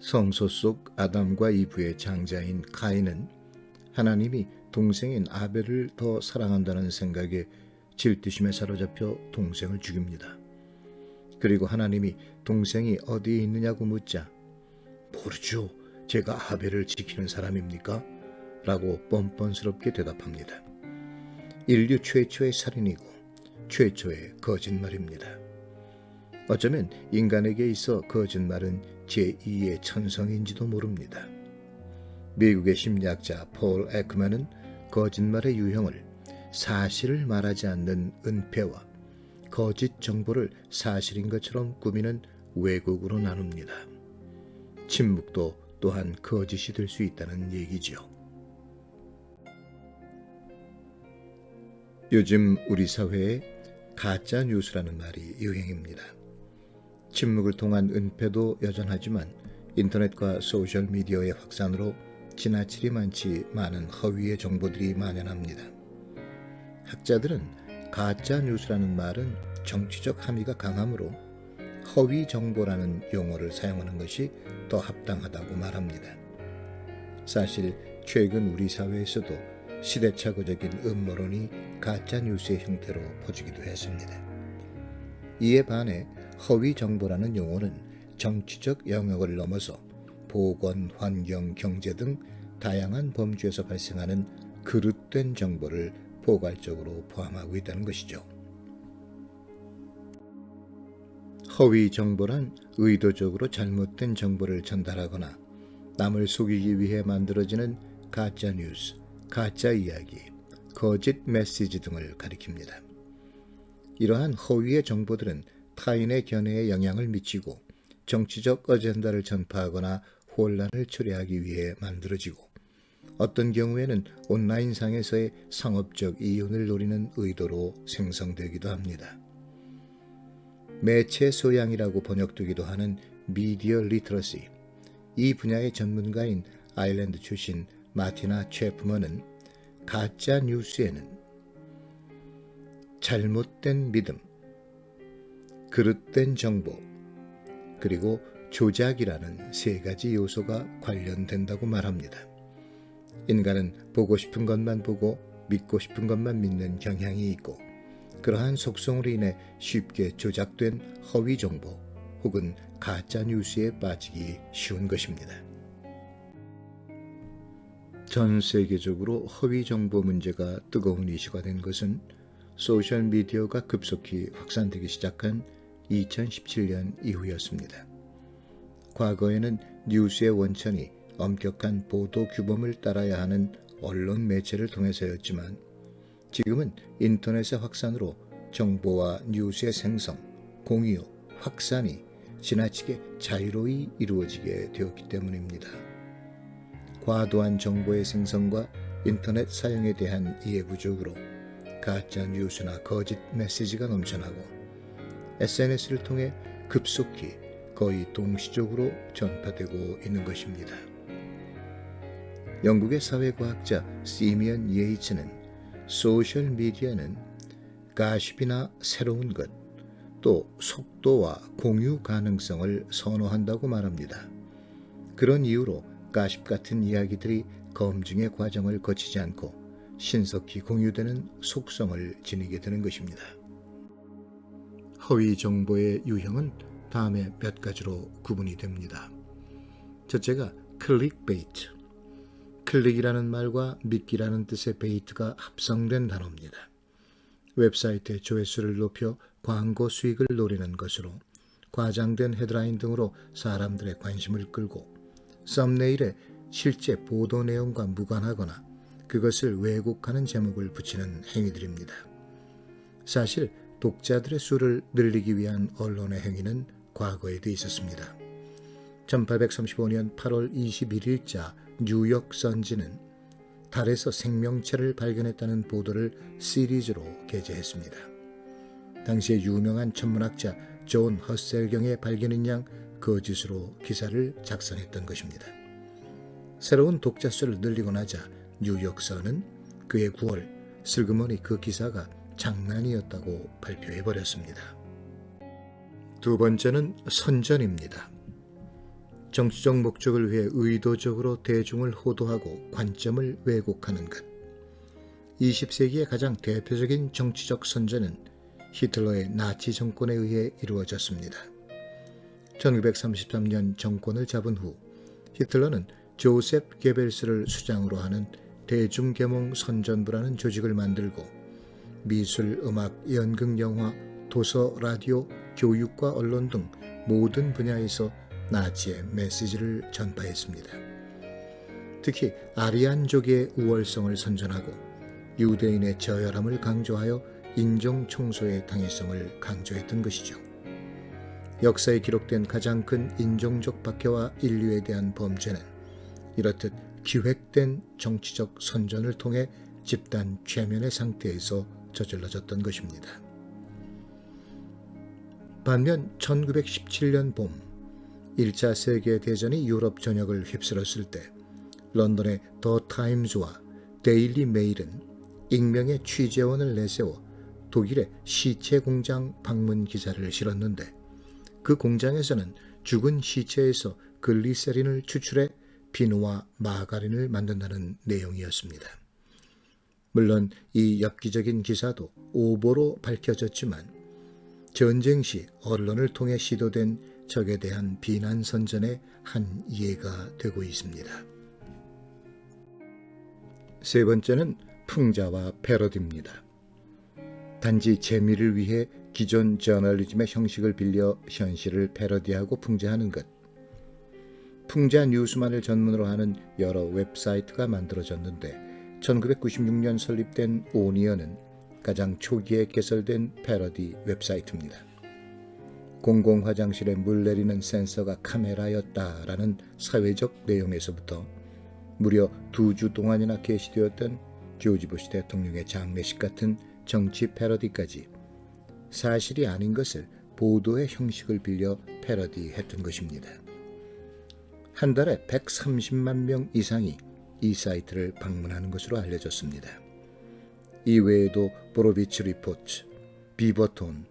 성소 속 아담과 이브의 장자인 가인은 하나님이 동생인 아벨을 더 사랑한다는 생각에 질투심에 사로잡혀 동생을 죽입니다. 그리고 하나님이 동생이 어디에 있느냐고 묻자 모르죠. 제가 아벨을 지키는 사람입니까? 라고 뻔뻔스럽게 대답합니다. 인류 최초의 살인이고 최초의 거짓말입니다. 어쩌면 인간에게 있어 거짓말은 제2의 천성인지도 모릅니다. 미국의 심리학자 폴 에크만은 거짓말의 유형을 사실을 말하지 않는 은폐와 거짓 정보를 사실인 것처럼 꾸미는 왜곡으로 나눕니다. 침묵도 또한 거짓이 될 수 있다는 얘기지요. 요즘 우리 사회에 가짜 뉴스라는 말이 유행입니다. 침묵을 통한 은폐도 여전하지만 인터넷과 소셜미디어의 확산으로 지나치리 많지 많은 허위의 정보들이 만연합니다. 학자들은 가짜 뉴스라는 말은 정치적 함의가 강하므로 허위 정보라는 용어를 사용하는 것이 더 합당하다고 말합니다. 사실 최근 우리 사회에서도 시대착오적인 음모론이 가짜 뉴스의 형태로 퍼지기도 했습니다. 이에 반해 허위 정보라는 용어는 정치적 영역을 넘어서 보건, 환경, 경제 등 다양한 범주에서 발생하는 그릇된 정보를 포괄적으로 포함하고 있다는 것이죠. 허위 정보란 의도적으로 잘못된 정보를 전달하거나 남을 속이기 위해 만들어지는 가짜 뉴스, 가짜 이야기, 거짓 메시지 등을 가리킵니다. 이러한 허위의 정보들은 타인의 견해에 영향을 미치고 정치적 어젠다를 전파하거나 혼란을 초래하기 위해 만들어지고 어떤 경우에는 온라인상에서의 상업적 이윤을 노리는 의도로 생성되기도 합니다. 매체 소양이라고 번역되기도 하는 미디어 리터러시, 이 분야의 전문가인 아일랜드 출신 마티나 채프먼은 가짜 뉴스에는 잘못된 믿음, 그릇된 정보, 그리고 조작이라는 세 가지 요소가 관련된다고 말합니다. 인간은 보고 싶은 것만 보고 믿고 싶은 것만 믿는 경향이 있고 그러한 속성으로 인해 쉽게 조작된 허위 정보 혹은 가짜 뉴스에 빠지기 쉬운 것입니다. 전 세계적으로 허위 정보 문제가 뜨거운 이슈가 된 것은 소셜미디어가 급속히 확산되기 시작한 2017년 이후였습니다. 과거에는 뉴스의 원천이 엄격한 보도 규범을 따라야 하는 언론 매체를 통해서였지만 지금은 인터넷의 확산으로 정보와 뉴스의 생성, 공유, 확산이 지나치게 자유로이 이루어지게 되었기 때문입니다. 과도한 정보의 생성과 인터넷 사용에 대한 이해 부족으로 가짜 뉴스나 거짓 메시지가 넘쳐나고 SNS를 통해 급속히 거의 동시적으로 전파되고 있는 것입니다. 영국의 사회과학자 시미언 예이츠는 소셜미디어는 가십이나 새로운 것, 또 속도와 공유 가능성을 선호한다고 말합니다. 그런 이유로 가십 같은 이야기들이 검증의 과정을 거치지 않고 신속히 공유되는 속성을 지니게 되는 것입니다. 허위 정보의 유형은 다음에 몇 가지로 구분이 됩니다. 첫째가 클릭베이트. 클릭이라는 말과 믿기라는 뜻의 베이트가 합성된 단어입니다. 웹사이트의 조회수를 높여 광고 수익을 노리는 것으로 과장된 헤드라인 등으로 사람들의 관심을 끌고 썸네일에 실제 보도 내용과 무관하거나 그것을 왜곡하는 제목을 붙이는 행위들입니다. 사실 독자들의 수를 늘리기 위한 언론의 행위는 과거에도 있었습니다. 1835년 8월 21일자 뉴욕 선지는 달에서 생명체를 발견했다는 보도를 시리즈로 게재했습니다. 당시의 유명한 천문학자 존 허셀경의 발견인 양 거짓으로 기사를 작성했던 것입니다. 새로운 독자 수를 늘리고 나자 뉴욕선은 그해 9월 슬그머니 그 기사가 장난이었다고 발표해버렸습니다. 두 번째는 선전입니다. 정치적 목적을 위해 의도적으로 대중을 호도하고 관점을 왜곡하는 것. 20세기의 가장 대표적인 정치적 선전은 히틀러의 나치 정권에 의해 이루어졌습니다. 1933년 정권을 잡은 후 히틀러는 조셉 게벨스를 수장으로 하는 대중계몽 선전부라는 조직을 만들고 미술, 음악, 연극, 영화, 도서, 라디오, 교육과 언론 등 모든 분야에서 나치의 메시지를 전파했습니다. 특히 아리안족의 우월성을 선전하고 유대인의 저열함을 강조하여 인종 청소의 당위성을 강조했던 것이죠. 역사에 기록된 가장 큰 인종적 박해와 인류에 대한 범죄는 이렇듯 기획된 정치적 선전을 통해 집단 최면의 상태에서 저질러졌던 것입니다. 반면 1917년 봄 1차 세계대전이 유럽 전역을 휩쓸었을 때 런던의 더 타임즈와 데일리 메일은 익명의 취재원을 내세워 독일의 시체 공장 방문 기사를 실었는데 그 공장에서는 죽은 시체에서 글리세린을 추출해 비누와 마가린을 만든다는 내용이었습니다. 물론 이 엽기적인 기사도 오보로 밝혀졌지만 전쟁 시 언론을 통해 시도된 적에 대한 비난 선전의 한 예가 되고 있습니다. 세 번째는 풍자와 패러디입니다. 단지 재미를 위해 기존 저널리즘의 형식을 빌려 현실을 패러디하고 풍자하는 것. 풍자 뉴스만을 전문으로 하는 여러 웹사이트가 만들어졌는데 1996년 설립된 오니언은 가장 초기에 개설된 패러디 웹사이트입니다. 공공 화장실에 물 내리는 센서가 카메라였다라는 사회적 내용에서부터 무려 2주 동안이나 게시되었던 조지 부시 대통령의 장례식 같은 정치 패러디까지 사실이 아닌 것을 보도의 형식을 빌려 패러디했던 것입니다. 한 달에 130만 명 이상이 이 사이트를 방문하는 것으로 알려졌습니다. 이 외에도 보로비치 리포트, 비버톤,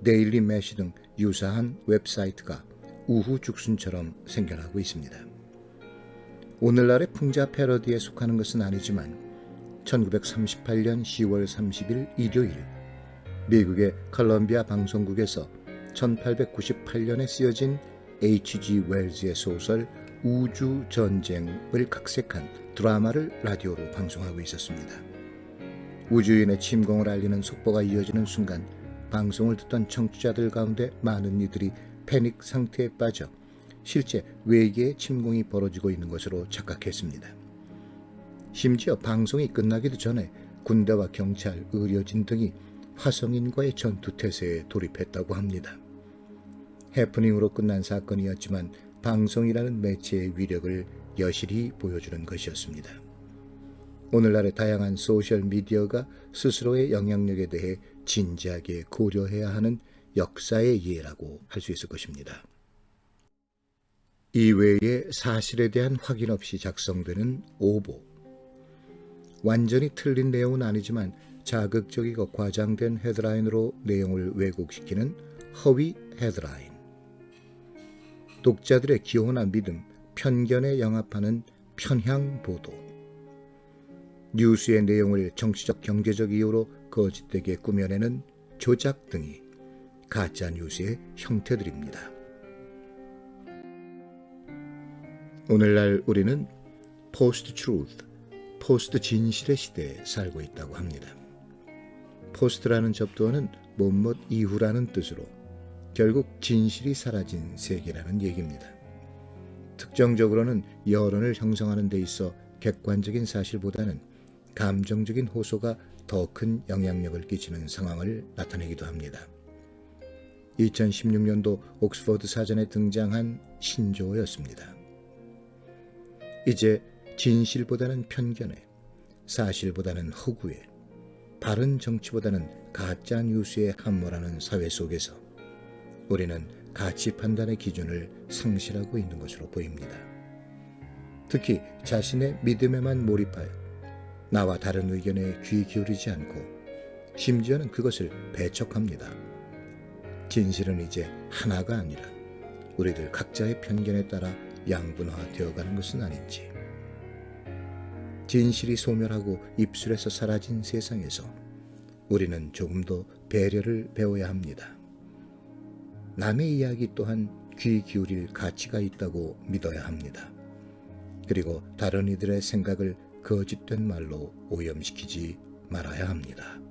데일리 매시 등 유사한 웹사이트가 우후죽순처럼 생겨나고 있습니다. 오늘날의 풍자 패러디에 속하는 것은 아니지만 1938년 10월 30일 일요일 미국의 컬럼비아 방송국에서 1898년에 쓰여진 H.G. 웰즈의 소설 우주전쟁을 각색한 드라마를 라디오로 방송하고 있었습니다. 우주인의 침공을 알리는 속보가 이어지는 순간 방송을 듣던 청취자들 가운데 많은 이들이 패닉 상태에 빠져 실제 외계의 침공이 벌어지고 있는 것으로 착각했습니다. 심지어 방송이 끝나기도 전에 군대와 경찰, 의료진 등이 화성인과의 전투태세에 돌입했다고 합니다. 해프닝으로 끝난 사건이었지만 방송이라는 매체의 위력을 여실히 보여주는 것이었습니다. 오늘날의 다양한 소셜미디어가 스스로의 영향력에 대해 진지하게 고려해야 하는 역사의 예라고 할 수 있을 것입니다. 이외에 사실에 대한 확인 없이 작성되는 오보. 완전히 틀린 내용은 아니지만 자극적이고 과장된 헤드라인으로 내용을 왜곡시키는 허위 헤드라인. 독자들의 기호나 믿음, 편견에 영합하는 편향 보도. 뉴스의 내용을 정치적, 경제적 이유로 거짓되게 꾸며내는 조작 등이 가짜 뉴스의 형태들입니다. 오늘날 우리는 포스트 트루th, 포스트 진실의 시대에 살고 있다고 합니다. 포스트라는 접두어는 못못 이후라는 뜻으로 결국 진실이 사라진 세계라는 얘기입니다. 특정적으로는 여론을 형성하는 데 있어 객관적인 사실보다는 감정적인 호소가 더 큰 영향력을 끼치는 상황을 나타내기도 합니다. 2016년도 옥스퍼드 사전에 등장한 신조어였습니다. 이제 진실보다는 편견에, 사실보다는 허구에, 바른 정치보다는 가짜 뉴스에 함몰하는 사회 속에서 우리는 가치 판단의 기준을 상실하고 있는 것으로 보입니다. 특히 자신의 믿음에만 몰입하여 나와 다른 의견에 귀 기울이지 않고 심지어는 그것을 배척합니다. 진실은 이제 하나가 아니라 우리들 각자의 편견에 따라 양분화되어 가는 것은 아닌지. 진실이 소멸하고 입술에서 사라진 세상에서 우리는 조금 더 배려를 배워야 합니다. 남의 이야기 또한 귀 기울일 가치가 있다고 믿어야 합니다. 그리고 다른 이들의 생각을 거짓된 말로 오염시키지 말아야 합니다.